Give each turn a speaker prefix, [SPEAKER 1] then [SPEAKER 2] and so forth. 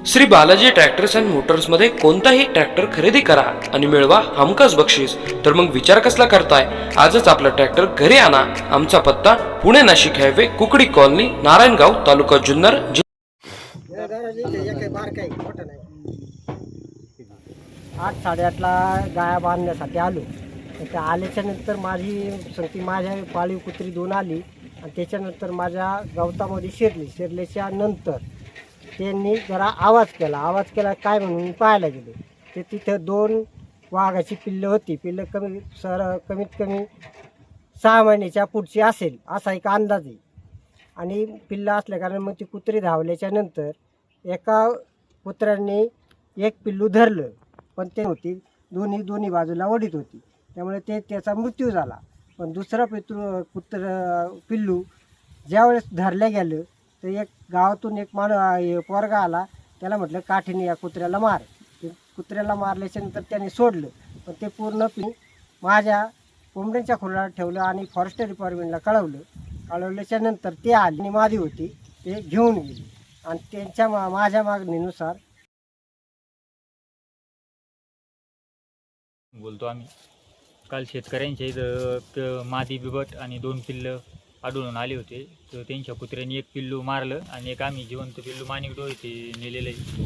[SPEAKER 1] Shri Balaji tractors and मोटर्समध्ये कोणताही tractor खरेदी करा आणि मिळवा हमखास बक्षीस. तर मग विचार कसला करताय? आजच आपला ट्रॅक्टर घरी आणा. आमचा पत्ता पुणे नाशिक हायवे, कुकडी कॉलनी, नारायणगाव, तालुका जुन्नर.
[SPEAKER 2] आठ 8:30ला गाया बांधण्यासाठी आलो. त्या आल्याच्या नंतर माझ्या पाळीव कुत्री 2 आली आणि त्याच्यानंतर माझ्या गवतामध्ये शिरल्याच्या नंतर त्यांनी जरा आवाज केला काय म्हणून मी पाहायला गेलो. ते तिथं 2 वाघाची पिल्लं होती. पिल्लं कमीत कमी 6 महिन्याच्या पुढची असेल असा एक अंदाज आहे. आणि पिल्लं असल्या कारण मग ती कुत्री धावल्याच्या नंतर एका कुत्र्याने एक पिल्लू धरलं, पण ते होती दोन्ही बाजूला ओढीत होती, त्यामुळे त्याचा मृत्यू झाला. पण दुसरा पिल्लू ज्यावेळेस धरलं गेलं तर एक गावातून एक पोरगा आला. त्याला म्हटलं काठीने या कुत्र्याला मार. ते कुत्र्याला मारल्याच्या नंतर त्याने सोडलं, पण ते पूर्णपणे माझ्या कोंबड्यांच्या खोरात ठेवलं आणि फॉरेस्ट डिपार्टमेंटला कळवल्याच्या नंतर ते आली आणि मादी होती ते घेऊन गेली. आणि त्यांच्या माझ्या मागणीनुसार
[SPEAKER 3] बोलतो आम्ही. काल शेतकऱ्यांच्या इथं मादी बिबट आणि 2 पिल्लं आढळून आले होते. तर त्यांच्या कुत्र्याने एक पिल्लू मारलं आणि एक आम्ही जिवंत पिल्लू माणिकडोळ इथे नेलेलं आहे.